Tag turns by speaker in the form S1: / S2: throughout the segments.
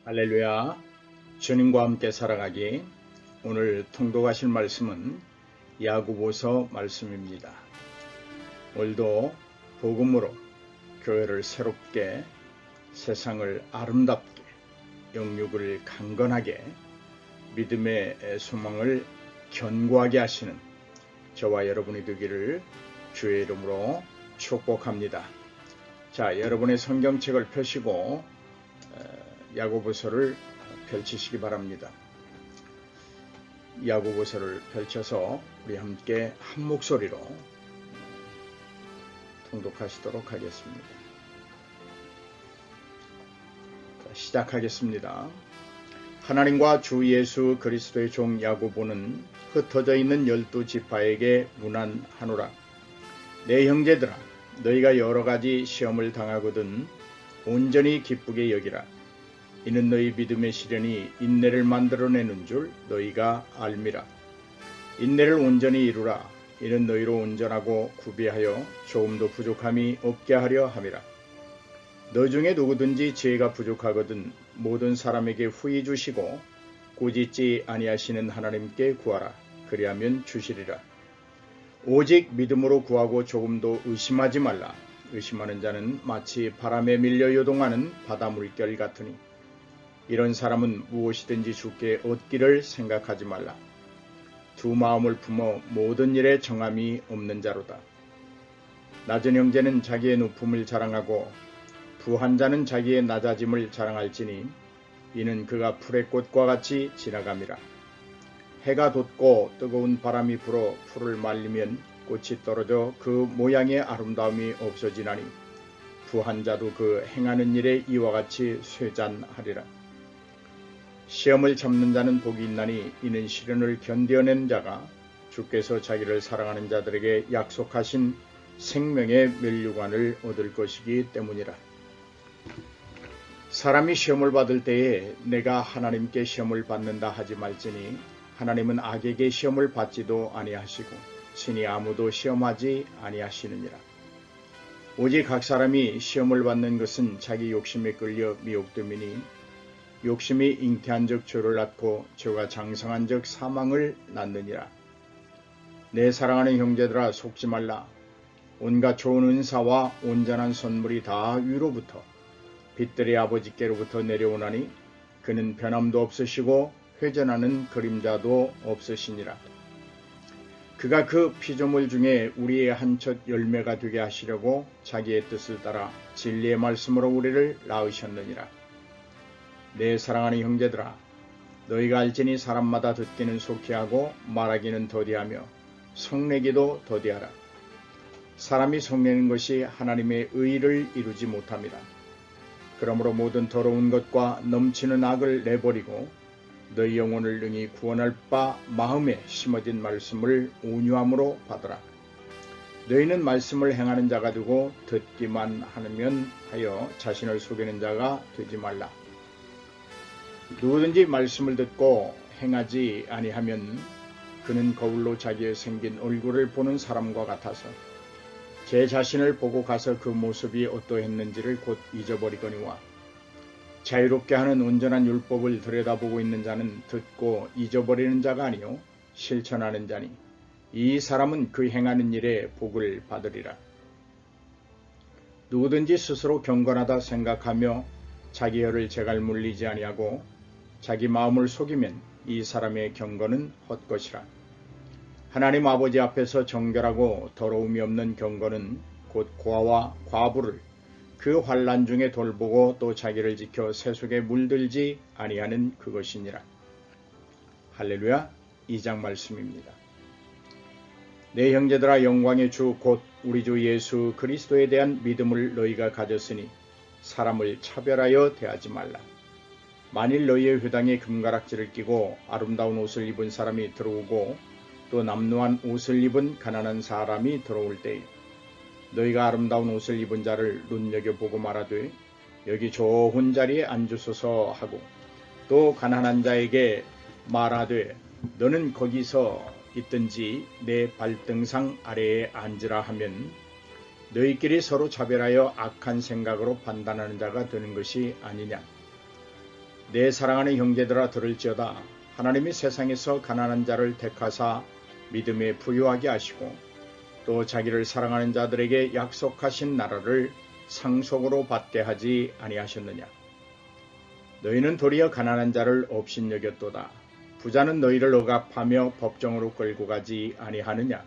S1: 할렐루야. 주님과 함께 살아가기. 오늘 통독하실 말씀은 야고보서 말씀입니다. 오늘도 복음으로 교회를 새롭게, 세상을 아름답게, 영육을 강건하게, 믿음의 소망을 견고하게 하시는 저와 여러분이 되기를 주의 이름으로 축복합니다. 자, 여러분의 성경책을 펴시고 야고보서를 펼치시기 바랍니다. 야고보서를 펼쳐서 우리 함께 한 목소리로 통독하시도록 하겠습니다. 자, 시작하겠습니다. 하나님과 주 예수 그리스도의 종 야고보는 흩어져 있는 12지파에게 문안하노라. 내 형제들아, 너희가 여러 가지 시험을 당하거든 온전히 기쁘게 여기라. 이는 너희 믿음의 시련이 인내를 만들어내는 줄 너희가 알미라. 인내를 온전히 이루라. 이는 너희로 온전하고 구비하여 조금도 부족함이 없게 하려 함이라. 너 중에 누구든지 지혜가 부족하거든 모든 사람에게 후히 주시고 꾸짖지 아니하시는 하나님께 구하라. 그리하면 주시리라. 오직 믿음으로 구하고 조금도 의심하지 말라. 의심하는 자는 마치 바람에 밀려 요동하는 바다 물결 같으니 이런 사람은 무엇이든지 주께 얻기를 생각하지 말라. 두 마음을 품어 모든 일에 정함이 없는 자로다. 낮은 형제는 자기의 높음을 자랑하고 부한 자는 자기의 낮아짐을 자랑할지니 이는 그가 풀의 꽃과 같이 지나감이라. 해가 돋고 뜨거운 바람이 불어 풀을 말리면 꽃이 떨어져 그 모양의 아름다움이 없어지나니 부한 자도 그 행하는 일에 이와 같이 쇠잔하리라. 시험을 참는 자는 복이 있나니 이는 시련을 견뎌낸 자가 주께서 자기를 사랑하는 자들에게 약속하신 생명의 면류관을 얻을 것이기 때문이라. 사람이 시험을 받을 때에 내가 하나님께 시험을 받는다 하지 말지니 하나님은 악에게 시험을 받지도 아니하시고 친히 아무도 시험하지 아니하시느니라. 오직 각 사람이 시험을 받는 것은 자기 욕심에 끌려 미혹됨이니 욕심이 잉태한 적 죄를 낳고 죄가 장성한 적 사망을 낳느니라. 내 사랑하는 형제들아, 속지 말라. 온갖 좋은 은사와 온전한 선물이 다 위로부터 빛들의 아버지께로부터 내려오나니 그는 변함도 없으시고 회전하는 그림자도 없으시니라. 그가 그 피조물 중에 우리의 한 첫 열매가 되게 하시려고 자기의 뜻을 따라 진리의 말씀으로 우리를 낳으셨느니라. 내 사랑하는 형제들아, 너희가 알지니 사람마다 듣기는 속히 하고 말하기는 더디하며 성내기도 더디하라. 사람이 성내는 것이 하나님의 의를 이루지 못함이라. 그러므로 모든 더러운 것과 넘치는 악을 내버리고 너희 영혼을 능히 구원할 바 마음에 심어진 말씀을 온유함으로 받으라. 너희는 말씀을 행하는 자가 되고 듣기만 하면 하여 자신을 속이는 자가 되지 말라. 누구든지 말씀을 듣고 행하지 아니하면 그는 거울로 자기의 생긴 얼굴을 보는 사람과 같아서 제 자신을 보고 가서 그 모습이 어떠했는지를 곧 잊어버리거니와 자유롭게 하는 온전한 율법을 들여다보고 있는 자는 듣고 잊어버리는 자가 아니요 실천하는 자니 이 사람은 그 행하는 일에 복을 받으리라. 누구든지 스스로 경건하다 생각하며 자기 혀를 제갈 물리지 아니하고 자기 마음을 속이면 이 사람의 경건은 헛것이라. 하나님 아버지 앞에서 정결하고 더러움이 없는 경건은 곧 고아와 과부를 그 환난 중에 돌보고 또 자기를 지켜 세속에 물들지 아니하는 그것이니라. 할렐루야. 2장 말씀입니다. 내 형제들아, 영광의 주 곧 우리 주 예수 그리스도에 대한 믿음을 너희가 가졌으니 사람을 차별하여 대하지 말라. 만일 너희의 회당에 금가락지를 끼고 아름다운 옷을 입은 사람이 들어오고 또 남루한 옷을 입은 가난한 사람이 들어올 때에 너희가 아름다운 옷을 입은 자를 눈여겨보고 말하되 여기 좋은 자리에 앉으소서 하고 또 가난한 자에게 말하되 너는 거기서 있든지 내 발등상 아래에 앉으라 하면 너희끼리 서로 차별하여 악한 생각으로 판단하는 자가 되는 것이 아니냐. 내 사랑하는 형제들아 들을지어다. 하나님이 세상에서 가난한 자를 택하사 믿음에 부유하게 하시고 또 자기를 사랑하는 자들에게 약속하신 나라를 상속으로 받게 하지 아니하셨느냐. 너희는 도리어 가난한 자를 업신여겼도다. 부자는 너희를 억압하며 법정으로 끌고 가지 아니하느냐.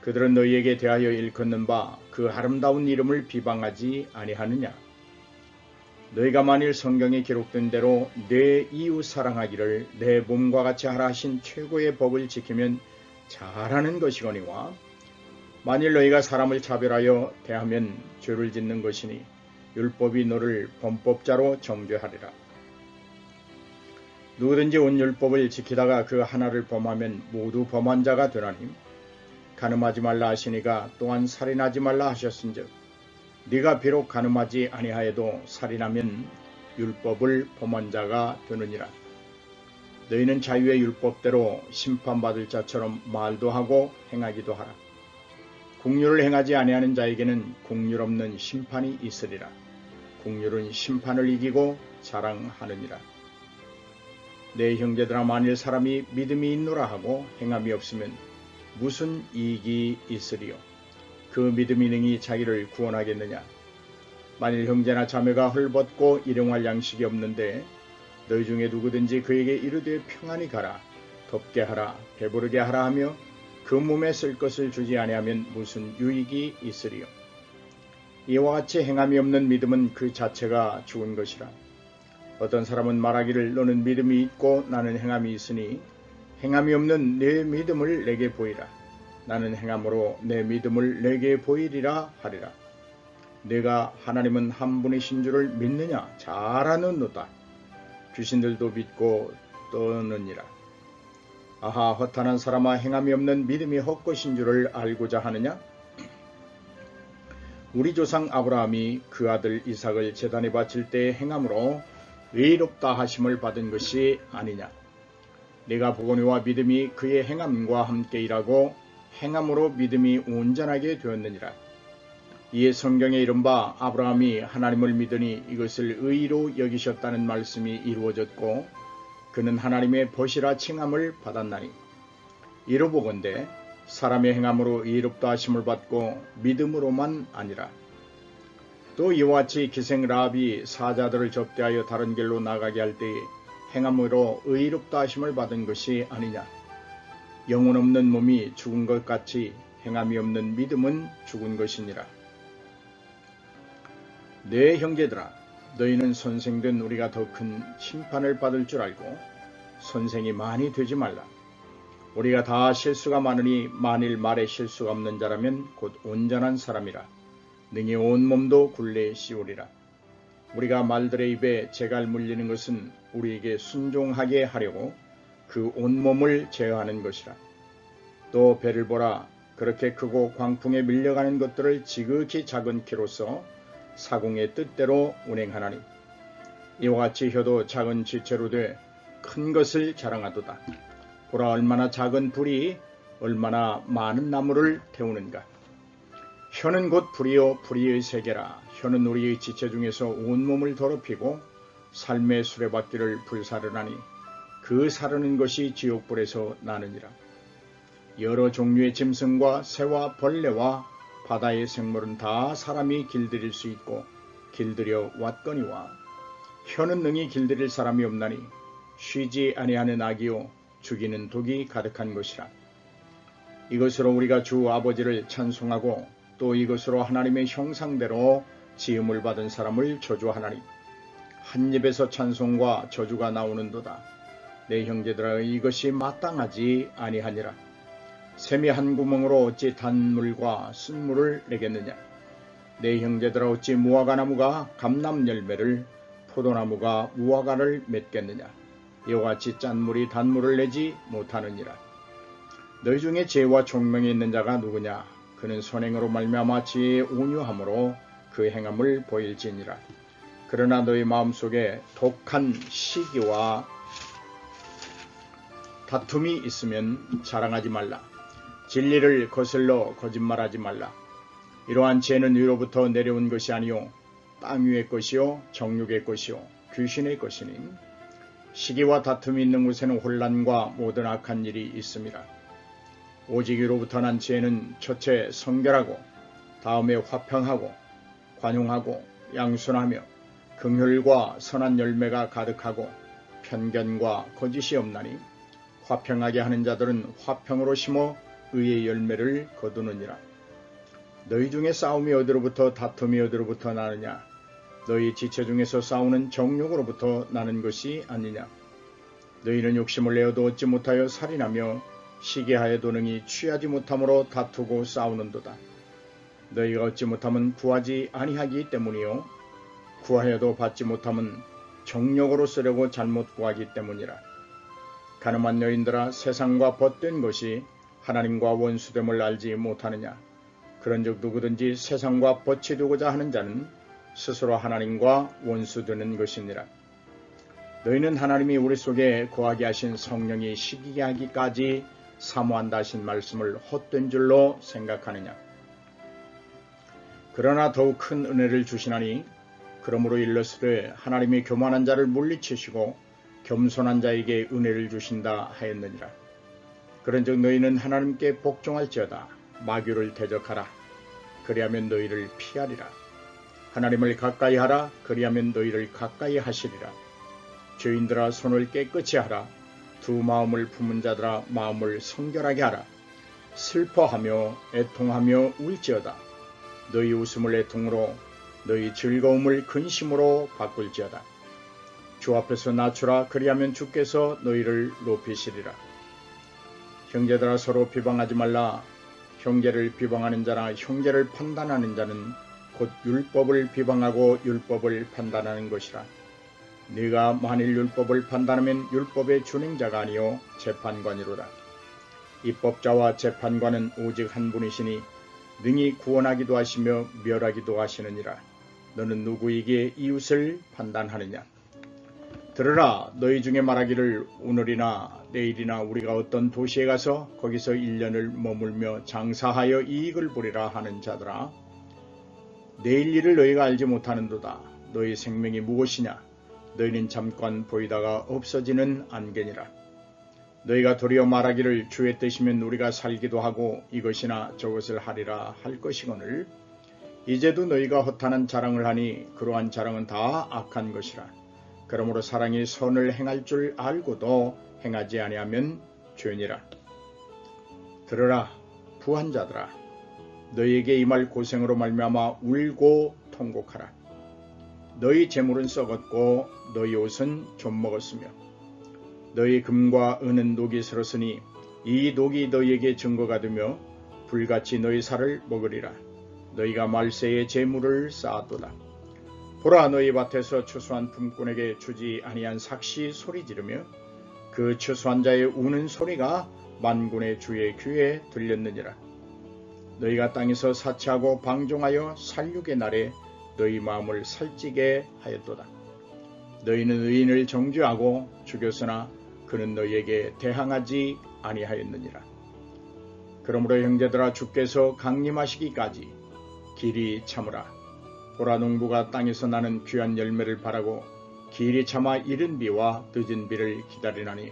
S1: 그들은 너희에게 대하여 일컫는 바 그 아름다운 이름을 비방하지 아니하느냐. 너희가 만일 성경에 기록된 대로 내 이웃 사랑하기를 내 몸과 같이 하라 하신 최고의 법을 지키면 잘하는 것이거니와 만일 너희가 사람을 차별하여 대하면 죄를 짓는 것이니 율법이 너를 범법자로 정죄하리라. 누구든지 온 율법을 지키다가 그 하나를 범하면 모두 범한 자가 되나니 간음하지 말라 하시니가 또한 살인하지 말라 하셨은즉 네가 비록 간음하지 아니하여도 살인하면 율법을 범한 자가 되느니라. 너희는 자유의 율법대로 심판받을 자처럼 말도 하고 행하기도 하라. 공률을 행하지 아니하는 자에게는 공률 없는 심판이 있으리라. 공률은 심판을 이기고 자랑하느니라. 내 형제들아 만일 사람이 믿음이 있노라 하고 행함이 없으면 무슨 이익이 있으리요. 그 믿음이 능히 자기를 구원하겠느냐. 만일 형제나 자매가 헐벗고 일용할 양식이 없는데 너희 중에 누구든지 그에게 이르되 평안히 가라, 덥게 하라, 배부르게 하라 하며 그 몸에 쓸 것을 주지 아니하면 무슨 유익이 있으리요. 이와 같이 행함이 없는 믿음은 그 자체가 죽은 것이라. 어떤 사람은 말하기를 너는 믿음이 있고 나는 행함이 있으니 행함이 없는 내 믿음을 내게 보이라. 나는 행함으로 내 믿음을 내게 보이리라 하리라. 내가 하나님은 한 분이신 줄을 믿느냐? 잘 아느노다. 귀신들도 믿고 떠느니라. 아하, 허탄한 사람아, 행함이 없는 믿음이 헛것인 줄을 알고자 하느냐? 우리 조상 아브라함이 그 아들 이삭을 제단에 바칠 때의 행함으로 의롭다 하심을 받은 것이 아니냐. 네가 보거니와 믿음이 그의 행함과 함께 일하고 행함으로 믿음이 온전하게 되었느니라. 이에 성경에 이른바 아브라함이 하나님을 믿으니 이것을 의로 여기셨다는 말씀이 이루어졌고 그는 하나님의 벗이라 칭함을 받았나니 이로보건대 사람의 행함으로 의롭다 하심을 받고 믿음으로만 아니라 또 이와 같이 기생 라합이 사자들을 접대하여 다른 길로 나가게 할 때에 행함으로 의롭다 하심을 받은 것이 아니냐. 영혼 없는 몸이 죽은 것 같이 행함이 없는 믿음은 죽은 것이니라. 내 형제들아, 너희는 선생된 우리가 더 큰 심판을 받을 줄 알고 선생이 많이 되지 말라. 우리가 다 실수가 많으니 만일 말에 실수가 없는 자라면 곧 온전한 사람이라. 능히 온 몸도 굴레에 씌우리라. 우리가 말들의 입에 재갈 물리는 것은 우리에게 순종하게 하려고 그 온몸을 제어하는 것이라. 또 배를 보라. 그렇게 크고 광풍에 밀려가는 것들을 지극히 작은 키로서 사공의 뜻대로 운행하나니 이와 같이 혀도 작은 지체로 돼 큰 것을 자랑하도다. 보라, 얼마나 작은 불이 얼마나 많은 나무를 태우는가. 혀는 곧 불이요 불의의 세계라. 혀는 우리의 지체 중에서 온몸을 더럽히고 삶의 수레바퀴를 불사르나니 그 사르는 것이 지옥불에서 나느니라. 여러 종류의 짐승과 새와 벌레와 바다의 생물은 다 사람이 길들일 수 있고 길들여 왔거니와 혀는 능히 길들일 사람이 없나니 쉬지 아니하는 악이요 죽이는 독이 가득한 것이라. 이것으로 우리가 주 아버지를 찬송하고 또 이것으로 하나님의 형상대로 지음을 받은 사람을 저주하나니 한 입에서 찬송과 저주가 나오는도다. 내 형제들아, 이것이 마땅하지 아니하니라. 샘이 한 구멍으로 어찌 단물과 쓴물을 내겠느냐. 내 형제들아, 어찌 무화과나무가 감람 열매를 포도나무가 무화과를 맺겠느냐. 이와 같이 짠물이 단물을 내지 못하느니라. 너희 중에 지혜와 총명이 있는 자가 누구냐. 그는 선행으로 말미암아 지혜의 온유함으로 그 행함을 보일지니라. 그러나 너희 마음속에 독한 시기와 다툼이 있으면 자랑하지 말라. 진리를 거슬러 거짓말하지 말라. 이러한 지혜는 위로부터 내려온 것이 아니요 땅 위의 것이요 정욕의 것이요 귀신의 것이니 시기와 다툼이 있는 곳에는 혼란과 모든 악한 일이 있음이라. 오직 위로부터 난 지혜는 첫째 성결하고 다음에 화평하고 관용하고 양순하며 긍휼과 선한 열매가 가득하고 편견과 거짓이 없나니 화평하게 하는 자들은 화평으로 심어 의의 열매를 거두느니라. 너희 중에 싸움이 어디로부터 다툼이 어디로부터 나느냐? 너희 지체 중에서 싸우는 정욕으로부터 나는 것이 아니냐? 너희는 욕심을 내어도 얻지 못하여 살인하며 시기하여도 능히 취하지 못함으로 다투고 싸우는도다. 너희가 얻지 못함은 구하지 아니하기 때문이요 구하여도 받지 못함은 정욕으로 쓰려고 잘못 구하기 때문이라. 가늠한 여인들아, 세상과 벗된 것이 하나님과 원수됨을 알지 못하느냐? 그런즉 누구든지 세상과 벗이 두고자 하는 자는 스스로 하나님과 원수되는 것이니라. 너희는 하나님이 우리 속에 거하게 하신 성령이 시기게 하기까지 사모한다 하신 말씀을 헛된 줄로 생각하느냐? 그러나 더욱 큰 은혜를 주시나니 그러므로 일러스되 하나님이 교만한 자를 물리치시고 겸손한 자에게 은혜를 주신다 하였느니라. 그런즉 너희는 하나님께 복종할지어다. 마귀를 대적하라. 그리하면 너희를 피하리라. 하나님을 가까이 하라. 그리하면 너희를 가까이 하시리라. 죄인들아, 손을 깨끗이 하라. 두 마음을 품은 자들아, 마음을 성결하게 하라. 슬퍼하며 애통하며 울지어다. 너희 웃음을 애통으로 너희 즐거움을 근심으로 바꿀지어다. 주 앞에서 낮추라. 그리하면 주께서 너희를 높이시리라. 형제들아, 서로 비방하지 말라. 형제를 비방하는 자나 형제를 판단하는 자는 곧 율법을 비방하고 율법을 판단하는 것이라. 네가 만일 율법을 판단하면 율법의 준행자가 아니요 재판관이로다. 입법자와 재판관은 오직 한 분이시니 능히 구원하기도 하시며 멸하기도 하시느니라. 너는 누구에게 이웃을 판단하느냐? 들으라. 너희 중에 말하기를 오늘이나 내일이나 우리가 어떤 도시에 가서 거기서 1년을 머물며 장사하여 이익을 보리라 하는 자들아, 내일 일을 너희가 알지 못하는도다. 너희 생명이 무엇이냐? 너희는 잠깐 보이다가 없어지는 안개니라. 너희가 도리어 말하기를 주의 뜻이면 우리가 살기도 하고 이것이나 저것을 하리라 할 것이거늘 이제도 너희가 허탄한 자랑을 하니 그러한 자랑은 다 악한 것이라. 그러므로 사랑이 선을 행할 줄 알고도 행하지 아니하면 죄니라. 들으라. 부한 자들아, 너희에게 임할 고생으로 말미암아 울고 통곡하라. 너희 재물은 썩었고 너희 옷은 좀먹었으며 너희 금과 은은 녹이 슬었으니 이 녹이 너희에게 증거가 되며 불같이 너희 살을 먹으리라. 너희가 말세에 재물을 쌓았도다. 보라, 너희 밭에서 추수한 품꾼에게 주지 아니한 삭시 소리 지르며 그 추수한 자의 우는 소리가 만군의 주의 귀에 들렸느니라. 너희가 땅에서 사치하고 방종하여 살육의 날에 너희 마음을 살찌게 하였도다. 너희는 의인을 정죄하고 죽였으나 그는 너희에게 대항하지 아니하였느니라. 그러므로 형제들아, 주께서 강림하시기까지 길이 참으라. 보라, 농부가 땅에서 나는 귀한 열매를 바라고 길이 참아 이른 비와 늦은 비를 기다리나니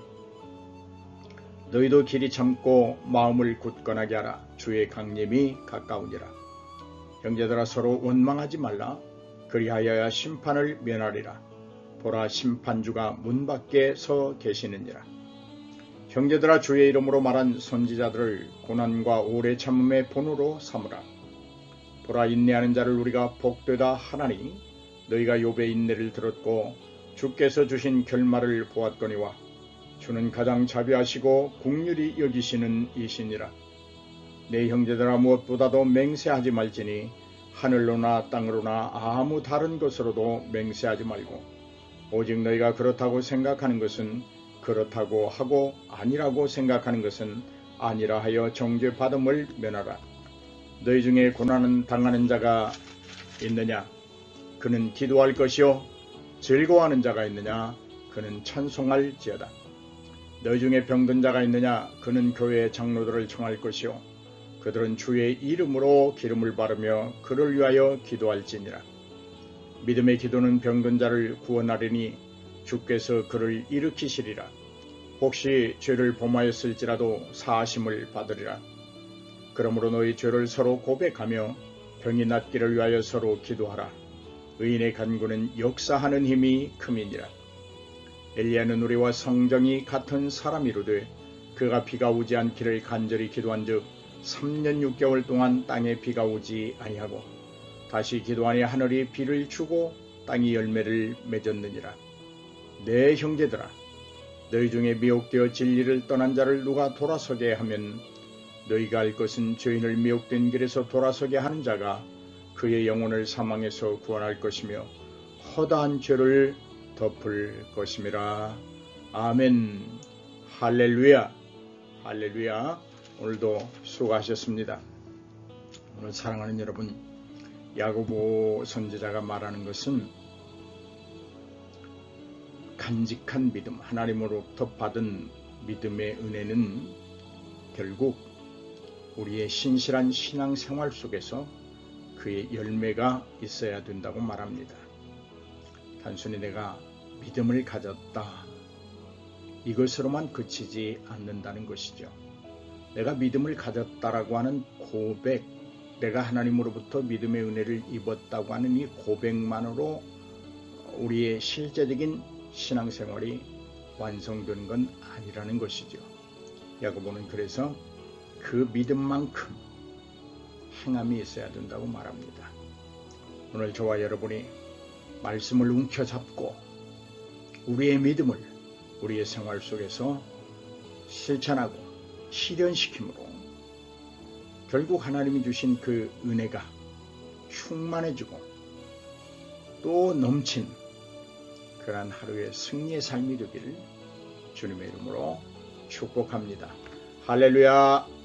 S1: 너희도 길이 참고 마음을 굳건하게 하라. 주의 강림이 가까우니라. 형제들아, 서로 원망하지 말라. 그리하여야 심판을 면하리라. 보라, 심판주가 문 밖에 서 계시느니라. 형제들아, 주의 이름으로 말한 선지자들을 고난과 오래 참음의 본으로 삼으라. 보라, 인내하는 자를 우리가 복되다 하나니 너희가 욥의 인내를 들었고 주께서 주신 결말을 보았거니와 주는 가장 자비하시고 긍휼히 여기시는 이시니라. 내 형제들아, 무엇보다도 맹세하지 말지니 하늘로나 땅으로나 아무 다른 것으로도 맹세하지 말고 오직 너희가 그렇다고 생각하는 것은 그렇다고 하고 아니라고 생각하는 것은 아니라 하여 정죄받음을 면하라. 너희 중에 고난을 당하는 자가 있느냐? 그는 기도할 것이요 즐거워하는 자가 있느냐? 그는 찬송할지어다. 너희 중에 병든 자가 있느냐? 그는 교회의 장로들을 청할 것이요 그들은 주의 이름으로 기름을 바르며 그를 위하여 기도할지니라. 믿음의 기도는 병든 자를 구원하려니 주께서 그를 일으키시리라. 혹시 죄를 범하였을지라도 사하심을 받으리라. 그러므로 너희 죄를 서로 고백하며 병이 낫기를 위하여 서로 기도하라. 의인의 간구는 역사하는 힘이 큼이니라. 엘리야는 우리와 성정이 같은 사람이로되 그가 비가 오지 않기를 간절히 기도한즉 3년 6개월 동안 땅에 비가 오지 아니하고 다시 기도하니 하늘이 비를 주고 땅이 열매를 맺었느니라. 내 형제들아, 너희 중에 미혹되어 진리를 떠난 자를 누가 돌아서게 하면 너희가 알 것은 죄인을 미혹된 길에서 돌아서게 하는 자가 그의 영혼을 사망에서 구원할 것이며 허다한 죄를 덮을 것임이라. 아멘. 할렐루야. 할렐루야. 오늘도 수고하셨습니다. 오늘 사랑하는 여러분, 야고보 선지자가 말하는 것은 간직한 믿음, 하나님으로부터 받은 믿음의 은혜는 결국 우리의 신실한 신앙생활 속에서 그의 열매가 있어야 된다고 말합니다. 단순히 내가 믿음을 가졌다, 이것으로만 그치지 않는다는 것이죠. 내가 믿음을 가졌다라고 하는 고백, 내가 하나님으로부터 믿음의 은혜를 입었다고 하는 이 고백만으로 우리의 실제적인 신앙생활이 완성되는 건 아니라는 것이죠. 야고보는 그래서 그 믿음만큼 행함이 있어야 된다고 말합니다. 오늘 저와 여러분이 말씀을 움켜잡고 우리의 믿음을 우리의 생활 속에서 실천하고 실현시킴으로 결국 하나님이 주신 그 은혜가 충만해지고 또 넘친 그러한 하루의 승리의 삶이 되기를 주님의 이름으로 축복합니다. 할렐루야.